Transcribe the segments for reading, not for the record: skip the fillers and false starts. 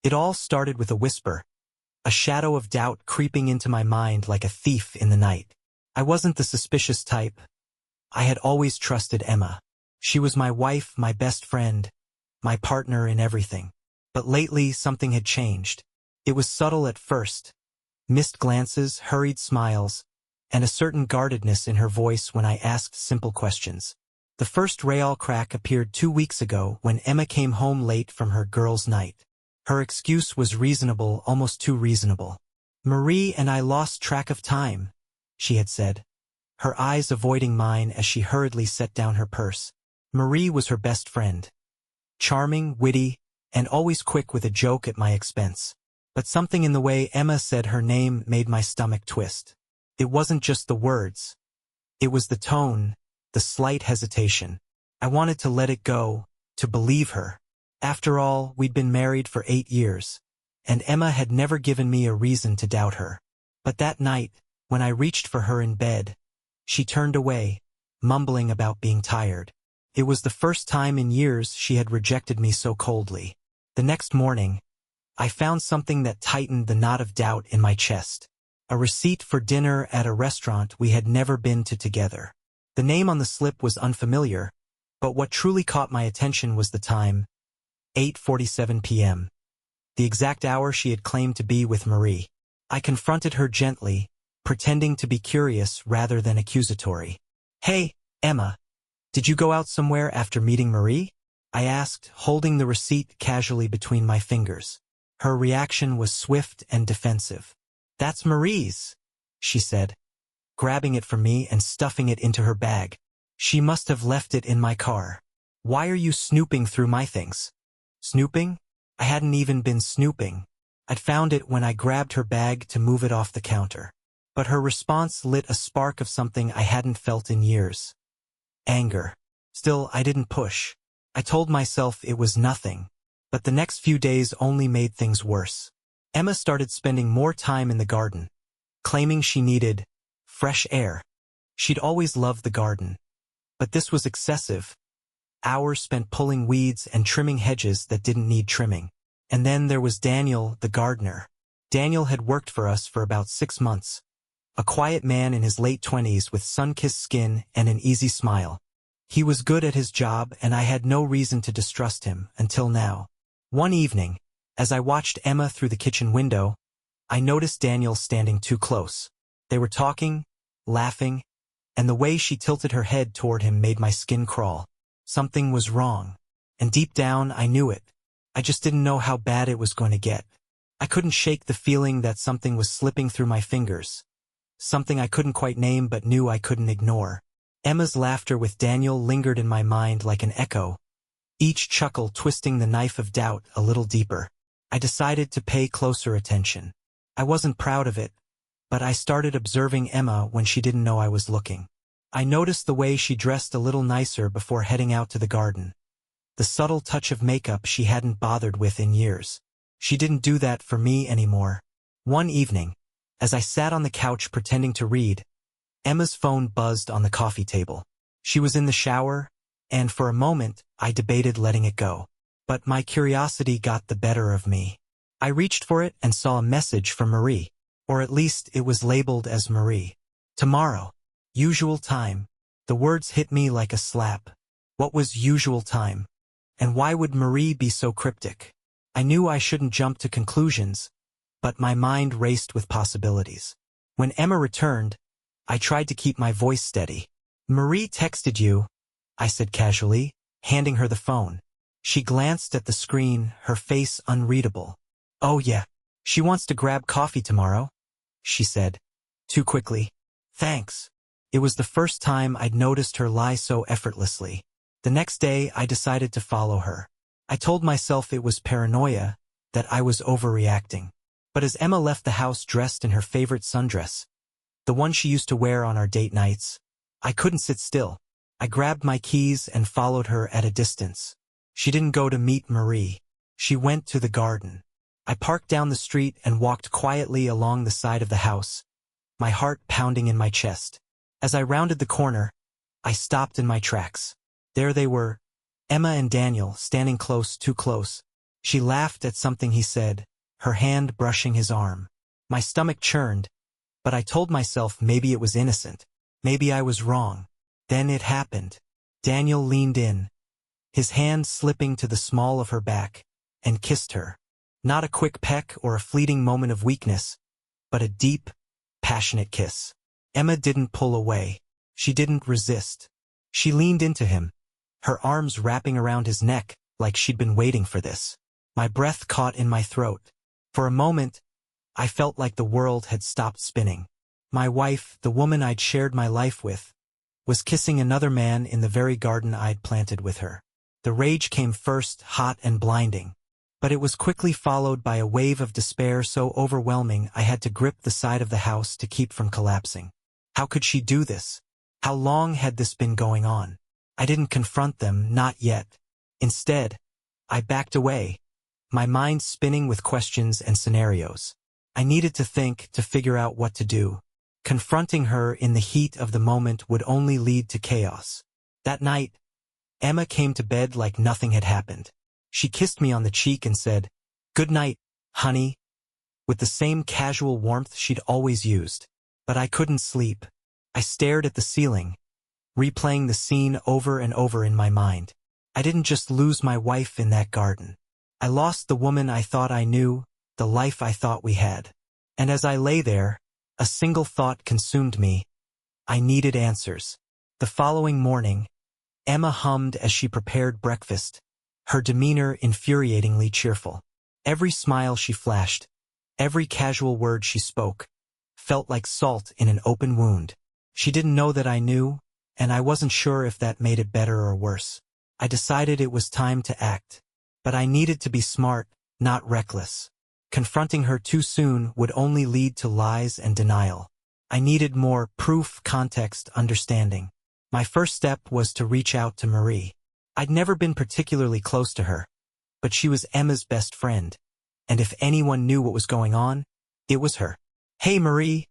It all started with a whisper, a shadow of doubt creeping into my mind like a thief in the night. I wasn't the suspicious type. I had always trusted Emma. She was my wife, my best friend, my partner in everything. But lately, something had changed. It was subtle at first. Missed glances, hurried smiles, and a certain guardedness in her voice when I asked simple questions. The first real crack appeared 2 weeks ago when Emma came home late from her girls' night. Her excuse was reasonable, almost too reasonable. "Marie and I lost track of time," she had said, her eyes avoiding mine as she hurriedly set down her purse. Marie was her best friend. Charming, witty, and always quick with a joke at my expense. But something in the way Emma said her name made my stomach twist. It wasn't just the words. It was the tone, the slight hesitation. I wanted to let it go, to believe her. After all, we'd been married for 8 years, and Emma had never given me a reason to doubt her. But that night, when I reached for her in bed, she turned away, mumbling about being tired. It was the first time in years she had rejected me so coldly. The next morning, I found something that tightened the knot of doubt in my chest. A receipt for dinner at a restaurant we had never been to together. The name on the slip was unfamiliar, but what truly caught my attention was the time, 8:47 p.m. The exact hour she had claimed to be with Marie. I confronted her gently, pretending to be curious rather than accusatory. "Hey, Emma, did you go out somewhere after meeting Marie?" I asked, holding the receipt casually between my fingers. Her reaction was swift and defensive. "That's Marie's," she said, grabbing it from me and stuffing it into her bag. "She must have left it in my car. Why are you snooping through my things?" Snooping? I hadn't even been snooping. I'd found it when I grabbed her bag to move it off the counter. But her response lit a spark of something I hadn't felt in years. Anger. Still, I didn't push. I told myself it was nothing. But the next few days only made things worse. Emma started spending more time in the garden, claiming she needed fresh air. She'd always loved the garden. But this was excessive. Hours spent pulling weeds and trimming hedges that didn't need trimming. And then there was Daniel, the gardener. Daniel had worked for us for about 6 months. A quiet man in his late 20s with sun-kissed skin and an easy smile. He was good at his job, and I had no reason to distrust him, until now. One evening, as I watched Emma through the kitchen window, I noticed Daniel standing too close. They were talking, laughing, and the way she tilted her head toward him made my skin crawl. Something was wrong, and deep down I knew it. I just didn't know how bad it was going to get. I couldn't shake the feeling that something was slipping through my fingers. Something I couldn't quite name but knew I couldn't ignore. Emma's laughter with Daniel lingered in my mind like an echo, each chuckle twisting the knife of doubt a little deeper. I decided to pay closer attention. I wasn't proud of it, but I started observing Emma when she didn't know I was looking. I noticed the way she dressed a little nicer before heading out to the garden. The subtle touch of makeup she hadn't bothered with in years. She didn't do that for me anymore. One evening, as I sat on the couch pretending to read, Emma's phone buzzed on the coffee table. She was in the shower, and for a moment, I debated letting it go. But my curiosity got the better of me. I reached for it and saw a message from Marie, or at least it was labeled as Marie. "Tomorrow. Usual time." The words hit me like a slap. What was usual time? And why would Marie be so cryptic? I knew I shouldn't jump to conclusions, but my mind raced with possibilities. When Emma returned, I tried to keep my voice steady. "Marie texted you," I said casually, handing her the phone. She glanced at the screen, her face unreadable. "Oh yeah, she wants to grab coffee tomorrow," she said, too quickly. "Thanks." It was the first time I'd noticed her lie so effortlessly. The next day, I decided to follow her. I told myself it was paranoia, that I was overreacting. But as Emma left the house dressed in her favorite sundress, the one she used to wear on our date nights, I couldn't sit still. I grabbed my keys and followed her at a distance. She didn't go to meet Marie. She went to the garden. I parked down the street and walked quietly along the side of the house, my heart pounding in my chest. As I rounded the corner, I stopped in my tracks. There they were, Emma and Daniel, standing close, too close, She laughed at something he said, her hand brushing his arm. My stomach churned, but I told myself maybe it was innocent. Maybe I was wrong. Then it happened. Daniel leaned in, his hand slipping to the small of her back, and kissed her. Not a quick peck or a fleeting moment of weakness, but a deep, passionate kiss. Emma didn't pull away. She didn't resist. She leaned into him, her arms wrapping around his neck like she'd been waiting for this. My breath caught in my throat. For a moment, I felt like the world had stopped spinning. My wife, the woman I'd shared my life with, was kissing another man in the very garden I'd planted with her. The rage came first, hot and blinding. But it was quickly followed by a wave of despair so overwhelming I had to grip the side of the house to keep from collapsing. How could she do this? How long had this been going on? I didn't confront them, not yet. Instead, I backed away, my mind spinning with questions and scenarios. I needed to think, to figure out what to do. Confronting her in the heat of the moment would only lead to chaos. That night, Emma came to bed like nothing had happened. She kissed me on the cheek and said, "Good night, honey," with the same casual warmth she'd always used. But I couldn't sleep. I stared at the ceiling, replaying the scene over and over in my mind. I didn't just lose my wife in that garden. I lost the woman I thought I knew, the life I thought we had. And as I lay there, a single thought consumed me. I needed answers. The following morning, Emma hummed as she prepared breakfast, her demeanor infuriatingly cheerful. Every smile she flashed, every casual word she spoke, felt like salt in an open wound. She didn't know that I knew, and I wasn't sure if that made it better or worse. I decided it was time to act. But I needed to be smart, not reckless. Confronting her too soon would only lead to lies and denial. I needed more proof, context, understanding. My first step was to reach out to Marie. I'd never been particularly close to her, but she was Emma's best friend, and if anyone knew what was going on, it was her. "Hey Marie,"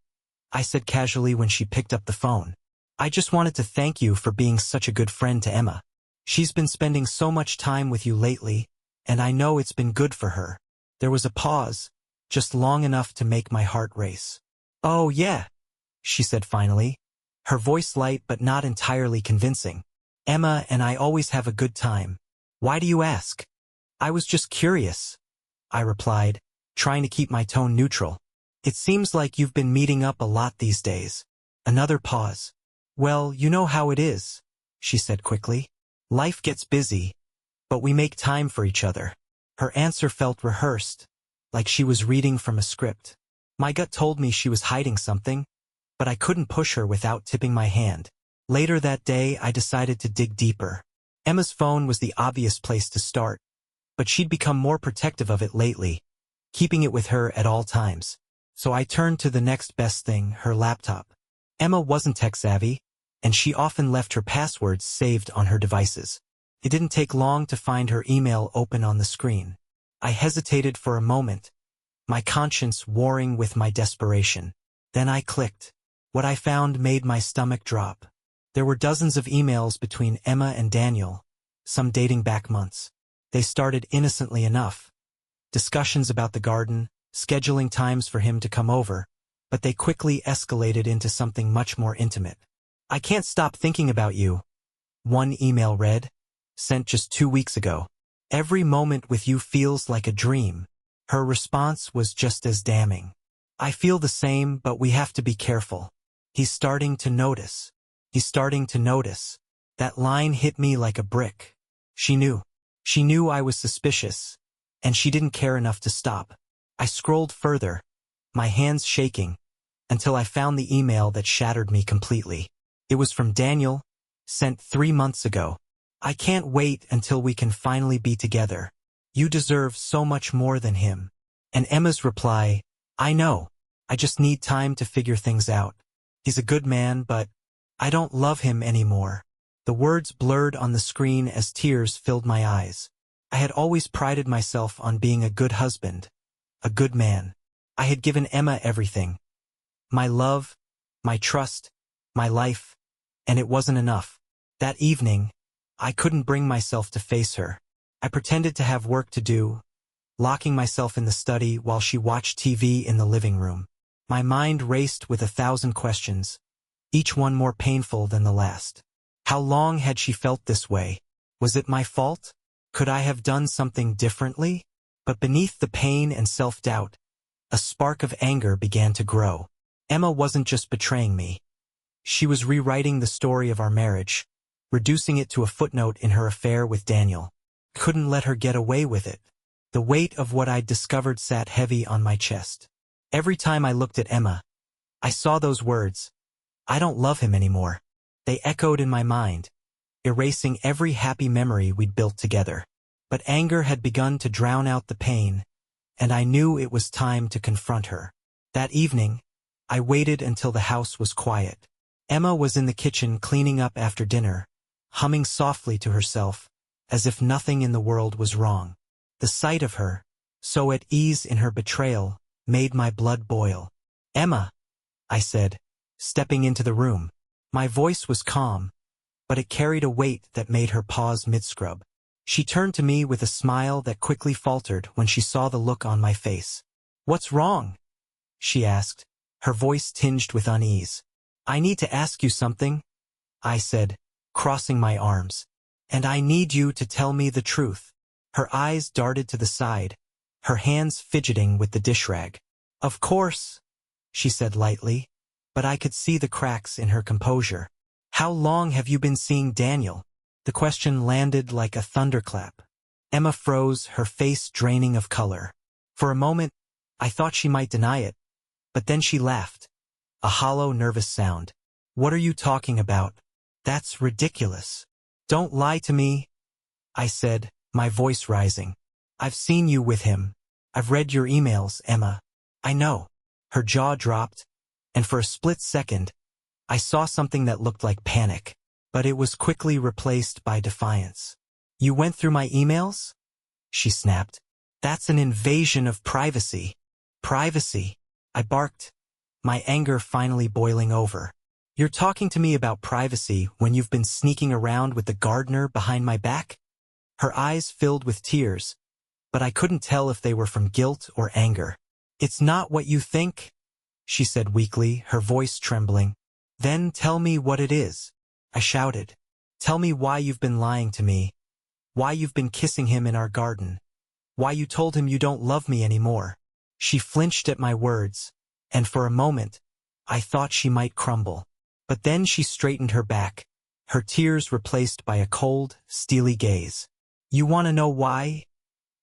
I said casually when she picked up the phone. "I just wanted to thank you for being such a good friend to Emma. She's been spending so much time with you lately, and I know it's been good for her." There was a pause, just long enough to make my heart race. "Oh yeah," she said finally, her voice light but not entirely convincing. "Emma and I always have a good time. Why do you ask?" "I was just curious," I replied, trying to keep my tone neutral. "It seems like you've been meeting up a lot these days." Another pause. "Well, you know how it is," she said quickly. "Life gets busy, but we make time for each other." Her answer felt rehearsed, like she was reading from a script. My gut told me she was hiding something, but I couldn't push her without tipping my hand. Later that day, I decided to dig deeper. Emma's phone was the obvious place to start, but she'd become more protective of it lately, keeping it with her at all times. So I turned to the next best thing, her laptop. Emma wasn't tech-savvy, and she often left her passwords saved on her devices. It didn't take long to find her email open on the screen. I hesitated for a moment, my conscience warring with my desperation. Then I clicked. What I found made my stomach drop. There were dozens of emails between Emma and Daniel, some dating back months. They started innocently enough. Discussions about the garden, scheduling times for him to come over, but they quickly escalated into something much more intimate. "I can't stop thinking about you," one email read, sent just 2 weeks ago. "Every moment with you feels like a dream." Her response was just as damning. "I feel the same, but we have to be careful. He's starting to notice. He's starting to notice." That line hit me like a brick. She knew. She knew I was suspicious, and she didn't care enough to stop. I scrolled further, my hands shaking, until I found the email that shattered me completely. It was from Daniel, sent 3 months ago. "I can't wait until we can finally be together. You deserve so much more than him." And Emma's reply, "I know. I just need time to figure things out. He's a good man, but I don't love him anymore." The words blurred on the screen as tears filled my eyes. I had always prided myself on being a good husband, a good man. I had given Emma everything. My love, my trust, my life, and it wasn't enough. That evening, I couldn't bring myself to face her. I pretended to have work to do, locking myself in the study while she watched TV in the living room. My mind raced with 1,000 questions, each one more painful than the last. How long had she felt this way? Was it my fault? Could I have done something differently? But beneath the pain and self-doubt, a spark of anger began to grow. Emma wasn't just betraying me. She was rewriting the story of our marriage, reducing it to a footnote in her affair with Daniel. Couldn't let her get away with it. The weight of what I'd discovered sat heavy on my chest. Every time I looked at Emma, I saw those words, "I don't love him anymore." They echoed in my mind, erasing every happy memory we'd built together. But anger had begun to drown out the pain, and I knew it was time to confront her. That evening, I waited until the house was quiet. Emma was in the kitchen cleaning up after dinner, humming softly to herself, as if nothing in the world was wrong. The sight of her, so at ease in her betrayal, made my blood boil. "Emma," I said, stepping into the room. My voice was calm, but it carried a weight that made her pause mid-scrub. She turned to me with a smile that quickly faltered when she saw the look on my face. "What's wrong?" she asked, her voice tinged with unease. "I need to ask you something," I said, crossing my arms. "And I need you to tell me the truth." Her eyes darted to the side, her hands fidgeting with the dish rag. "Of course," she said lightly, but I could see the cracks in her composure. "How long have you been seeing Daniel?" The question landed like a thunderclap. Emma froze, her face draining of color. For a moment, I thought she might deny it, but then she laughed. A hollow, nervous sound. "What are you talking about? That's ridiculous. Don't lie to me," I said, my voice rising. "I've seen you with him. I've read your emails, Emma." "I know." Her jaw dropped, and for a split second, I saw something that looked like panic, but it was quickly replaced by defiance. "You went through my emails?" she snapped. "That's an invasion of privacy." "Privacy?" I barked, my anger finally boiling over. "You're talking to me about privacy when you've been sneaking around with the gardener behind my back?" Her eyes filled with tears, but I couldn't tell if they were from guilt or anger. "It's not what you think," she said weakly, her voice trembling. "Then tell me what it is," I shouted. "Tell me why you've been lying to me, why you've been kissing him in our garden, why you told him you don't love me anymore." She flinched at my words, and for a moment, I thought she might crumble. But then she straightened her back, her tears replaced by a cold, steely gaze. "You want to know why?"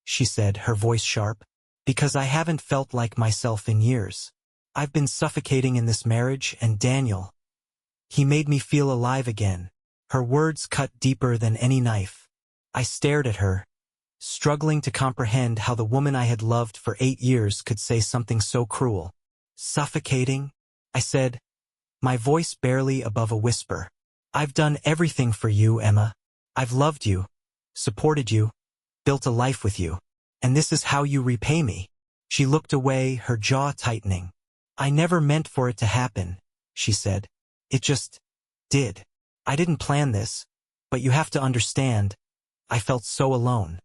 she said, her voice sharp. "Because I haven't felt like myself in years. I've been suffocating in this marriage, and Daniel, he made me feel alive again." Her words cut deeper than any knife. I stared at her, struggling to comprehend how the woman I had loved for 8 years could say something so cruel. "Suffocating?" I said, my voice barely above a whisper. "I've done everything for you, Emma. I've loved you, supported you, built a life with you. And this is how you repay me." She looked away, her jaw tightening. "I never meant for it to happen," she said. "It just did. I didn't plan this, but you have to understand, I felt so alone."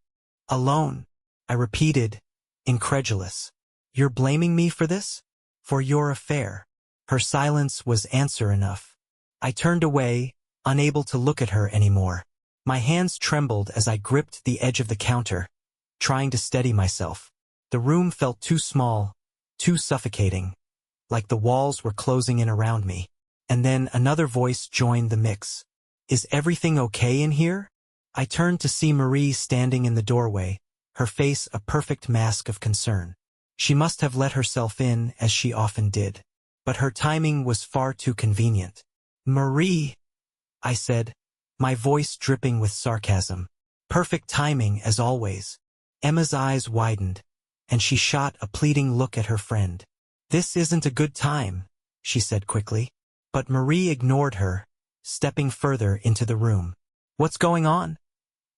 "Alone?" I repeated, incredulous. "You're blaming me for this? For your affair?" Her silence was answer enough. I turned away, unable to look at her anymore. My hands trembled as I gripped the edge of the counter, trying to steady myself. The room felt too small, too suffocating, like the walls were closing in around me. And then another voice joined the mix. "Is everything okay in here?" I turned to see Marie standing in the doorway, her face a perfect mask of concern. She must have let herself in, as she often did. But her timing was far too convenient. "Marie," I said, my voice dripping with sarcasm. "Perfect timing, as always." Emma's eyes widened, and she shot a pleading look at her friend. "This isn't a good time," she said quickly. But Marie ignored her, stepping further into the room. "What's going on?"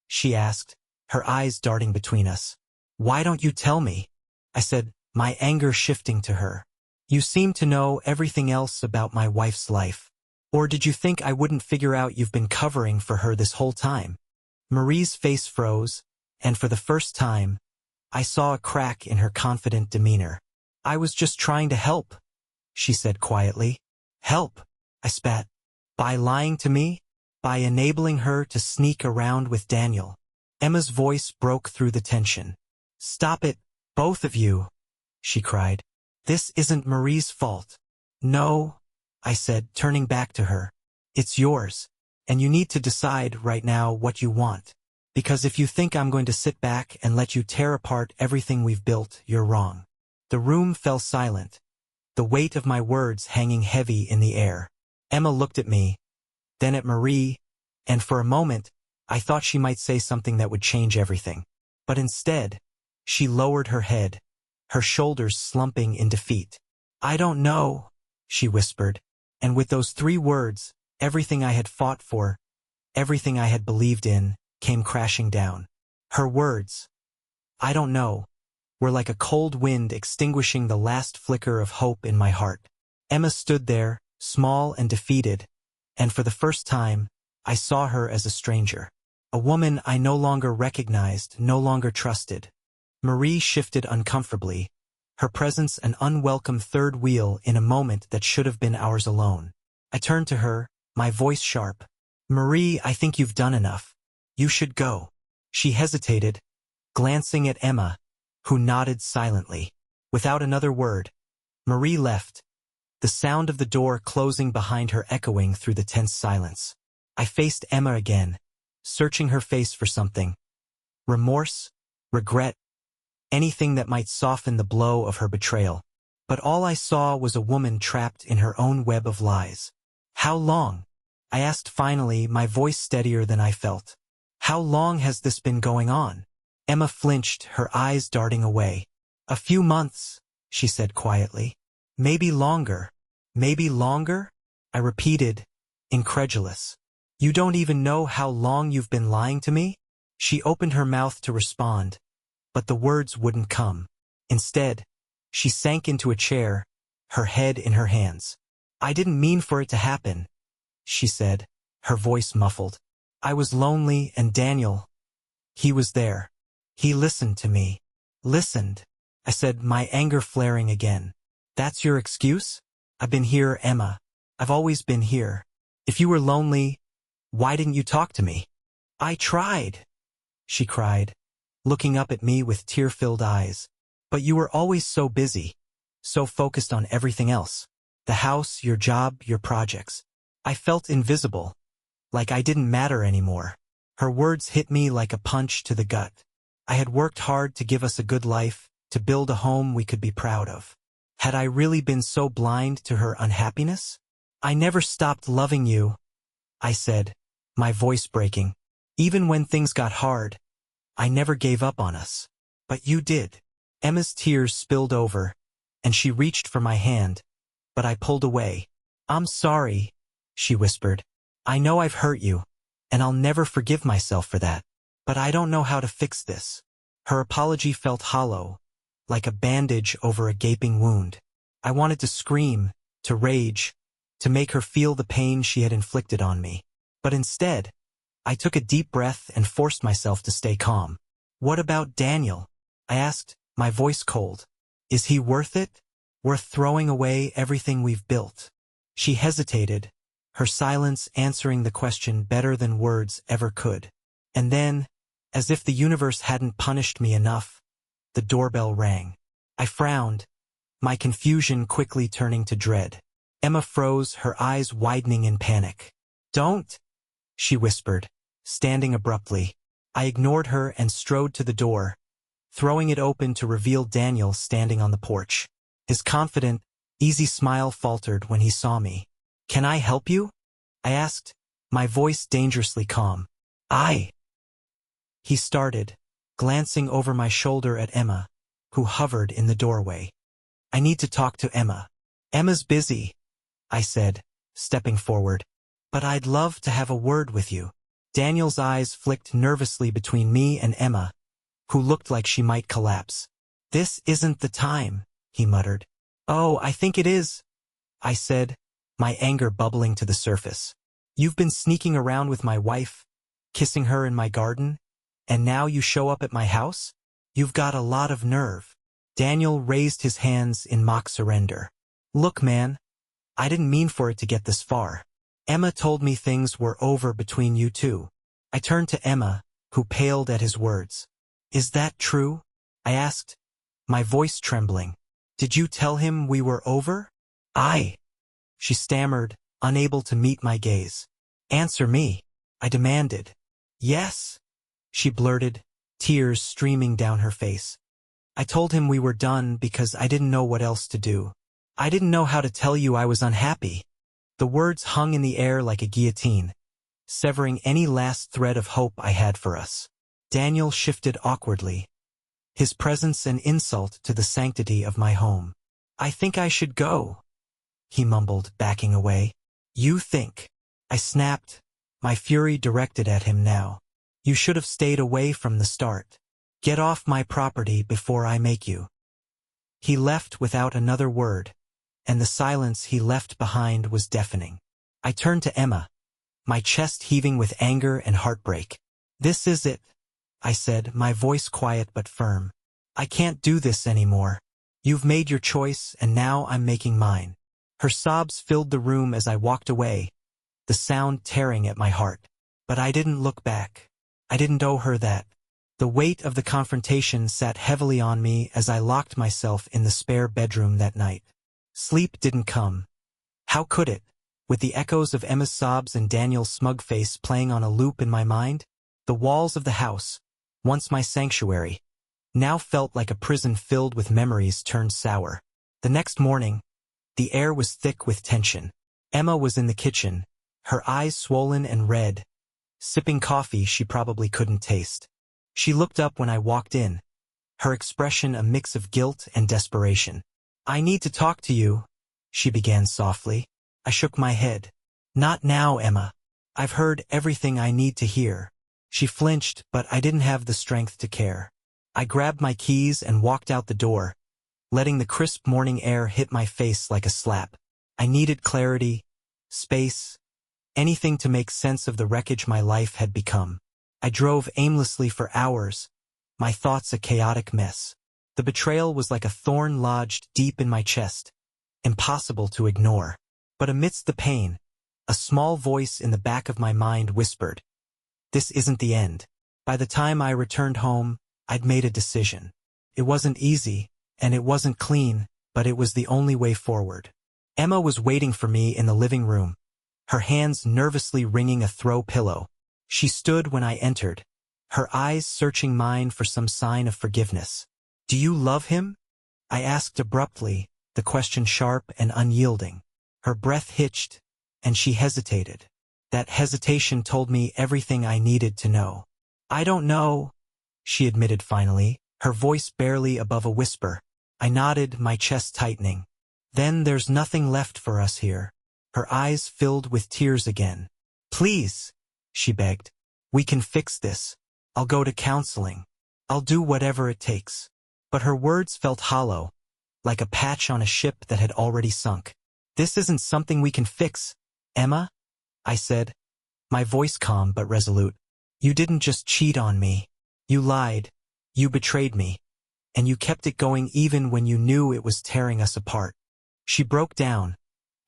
she asked, her eyes darting between us. "Why don't you tell me?" I said, my anger shifting to her. "You seem to know everything else about my wife's life. Or did you think I wouldn't figure out you've been covering for her this whole time?" Marie's face froze, and for the first time, I saw a crack in her confident demeanor. "I was just trying to help," she said quietly. "Help?" I spat. "By lying to me? By enabling her to sneak around with Daniel?" Emma's voice broke through the tension. "Stop it, both of you," she cried. "This isn't Marie's fault." "No," I said, turning back to her. "It's yours. And you need to decide right now what you want. Because if you think I'm going to sit back and let you tear apart everything we've built, you're wrong." The room fell silent, the weight of my words hanging heavy in the air. Emma looked at me, then at Marie, and for a moment, I thought she might say something that would change everything. But instead, she lowered her head, her shoulders slumping in defeat. "I don't know," she whispered, and with those 3 words, everything I had fought for, everything I had believed in, came crashing down. Her words, "I don't know," were like a cold wind extinguishing the last flicker of hope in my heart. Emma stood there, small and defeated, and for the first time, I saw her as a stranger. A woman I no longer recognized, no longer trusted. Marie shifted uncomfortably, her presence an unwelcome third wheel in a moment that should have been ours alone. I turned to her, my voice sharp. "Marie, I think you've done enough. You should go." She hesitated, glancing at Emma, who nodded silently. Without another word, Marie left, the sound of the door closing behind her echoing through the tense silence. I faced Emma again, searching her face for something. Remorse, regret, anything that might soften the blow of her betrayal. But all I saw was a woman trapped in her own web of lies. "How long?" I asked finally, my voice steadier than I felt. "How long has this been going on?" Emma flinched, her eyes darting away. "A few months," she said quietly. "Maybe longer." "Maybe longer?" I repeated, incredulous. "You don't even know how long you've been lying to me?" She opened her mouth to respond, but the words wouldn't come. Instead, she sank into a chair, her head in her hands. "I didn't mean for it to happen," she said, her voice muffled. "I was lonely, and Daniel, he was there. He listened to me." "Listened," I said, my anger flaring again. "That's your excuse? I've been here, Emma. I've always been here. If you were lonely, why didn't you talk to me?" "I tried," she cried, looking up at me with tear-filled eyes. "But you were always so busy, so focused on everything else. The house, your job, your projects. I felt invisible, like I didn't matter anymore." Her words hit me like a punch to the gut. I had worked hard to give us a good life, to build a home we could be proud of. Had I really been so blind to her unhappiness? "I never stopped loving you," I said, my voice breaking. "Even when things got hard, I never gave up on us. But you did." Emma's tears spilled over, and she reached for my hand, but I pulled away. "I'm sorry," she whispered. "I know I've hurt you, and I'll never forgive myself for that. But I don't know how to fix this." Her apology felt hollow, like a bandage over a gaping wound. I wanted to scream, to rage, to make her feel the pain she had inflicted on me. But instead, I took a deep breath and forced myself to stay calm. "What about Daniel?" I asked, my voice cold. "Is he worth it? Worth throwing away everything we've built?" She hesitated, her silence answering the question better than words ever could. And then, as if the universe hadn't punished me enough, the doorbell rang. I frowned, my confusion quickly turning to dread. Emma froze, her eyes widening in panic. "Don't," she whispered, standing abruptly. I ignored her and strode to the door, throwing it open to reveal Daniel standing on the porch. His confident, easy smile faltered when he saw me. "Can I help you?" I asked, my voice dangerously calm. He started, glancing over my shoulder at Emma, who hovered in the doorway. "I need to talk to Emma." "Emma's busy," I said, stepping forward. "But I'd love to have a word with you." Daniel's eyes flicked nervously between me and Emma, who looked like she might collapse. "This isn't the time," he muttered. "Oh, I think it is," I said, my anger bubbling to the surface. "You've been sneaking around with my wife, kissing her in my garden, and now you show up at my house?" You've got a lot of nerve. Daniel raised his hands in mock surrender. Look, man, I didn't mean for it to get this far. Emma told me things were over between you two. I turned to Emma, who paled at his words. Is that true? I asked, my voice trembling. Did you tell him we were over? She stammered, unable to meet my gaze. Answer me, I demanded. Yes, she blurted, tears streaming down her face. I told him we were done because I didn't know what else to do. I didn't know how to tell you I was unhappy. The words hung in the air like a guillotine, severing any last thread of hope I had for us. Daniel shifted awkwardly, his presence an insult to the sanctity of my home. I think I should go, he mumbled, backing away. You think? I snapped, my fury directed at him now. You should have stayed away from the start. Get off my property before I make you. He left without another word, and the silence he left behind was deafening. I turned to Emma, my chest heaving with anger and heartbreak. This is it, I said, my voice quiet but firm. I can't do this anymore. You've made your choice, and now I'm making mine. Her sobs filled the room as I walked away, the sound tearing at my heart. But I didn't look back. I didn't owe her that. The weight of the confrontation sat heavily on me as I locked myself in the spare bedroom that night. Sleep didn't come. How could it, with the echoes of Emma's sobs and Daniel's smug face playing on a loop in my mind? The walls of the house, once my sanctuary, now felt like a prison filled with memories turned sour. The next morning, the air was thick with tension. Emma was in the kitchen, her eyes swollen and red, sipping coffee she probably couldn't taste. She looked up when I walked in, her expression a mix of guilt and desperation. I need to talk to you, she began softly. I shook my head. Not now, Emma. I've heard everything I need to hear. She flinched, but I didn't have the strength to care. I grabbed my keys and walked out the door, letting the crisp morning air hit my face like a slap. I needed clarity, space, anything to make sense of the wreckage my life had become. I drove aimlessly for hours, my thoughts a chaotic mess. The betrayal was like a thorn lodged deep in my chest, impossible to ignore. But amidst the pain, a small voice in the back of my mind whispered, this isn't the end. By the time I returned home, I'd made a decision. It wasn't easy, and it wasn't clean, but it was the only way forward. Emma was waiting for me in the living room, her hands nervously wringing a throw pillow. She stood when I entered, her eyes searching mine for some sign of forgiveness. Do you love him? I asked abruptly, the question sharp and unyielding. Her breath hitched, and she hesitated. That hesitation told me everything I needed to know. I don't know, she admitted finally, her voice barely above a whisper. I nodded, my chest tightening. Then there's nothing left for us here. Her eyes filled with tears again. Please, she begged. We can fix this. I'll go to counseling. I'll do whatever it takes. But her words felt hollow, like a patch on a ship that had already sunk. This isn't something we can fix, Emma, I said, my voice calm but resolute. You didn't just cheat on me. You lied. You betrayed me. And you kept it going even when you knew it was tearing us apart. She broke down,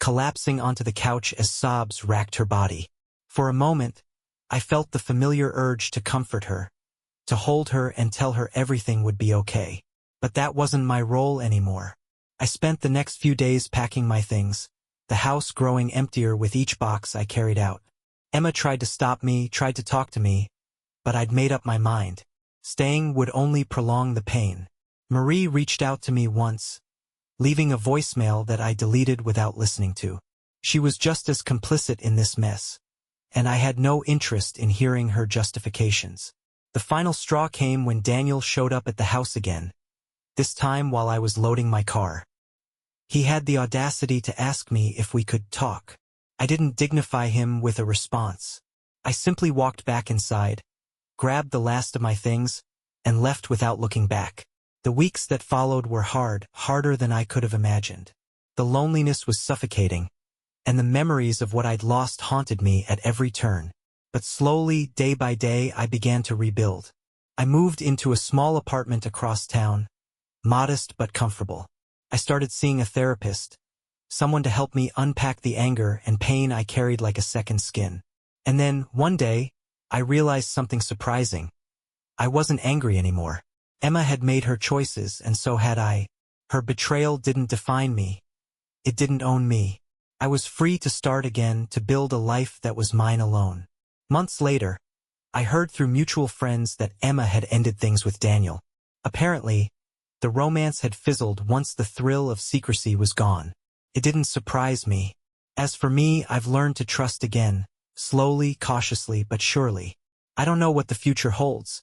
collapsing onto the couch as sobs racked her body. For a moment, I felt the familiar urge to comfort her, to hold her and tell her everything would be okay. But that wasn't my role anymore. I spent the next few days packing my things, the house growing emptier with each box I carried out. Emma tried to stop me, tried to talk to me, but I'd made up my mind. Staying would only prolong the pain. Marie reached out to me once, leaving a voicemail that I deleted without listening to. She was just as complicit in this mess, and I had no interest in hearing her justifications. The final straw came when Daniel showed up at the house again, this time while I was loading my car. He had the audacity to ask me if we could talk. I didn't dignify him with a response. I simply walked back inside, grabbed the last of my things, and left without looking back. The weeks that followed were hard, harder than I could have imagined. The loneliness was suffocating, and the memories of what I'd lost haunted me at every turn. But slowly, day by day, I began to rebuild. I moved into a small apartment across town, modest but comfortable. I started seeing a therapist, someone to help me unpack the anger and pain I carried like a second skin. And then, one day, I realized something surprising. I wasn't angry anymore. Emma had made her choices, and so had I. Her betrayal didn't define me. It didn't own me. I was free to start again, to build a life that was mine alone. Months later, I heard through mutual friends that Emma had ended things with Daniel. Apparently, the romance had fizzled once the thrill of secrecy was gone. It didn't surprise me. As for me, I've learned to trust again, slowly, cautiously, but surely. I don't know what the future holds,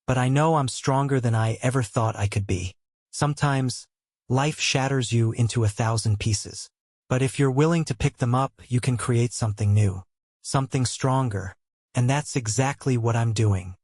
but I know I'm stronger than I ever thought I could be. Sometimes, life shatters you into 1,000 pieces. But if you're willing to pick them up, you can create something new, something stronger. And that's exactly what I'm doing.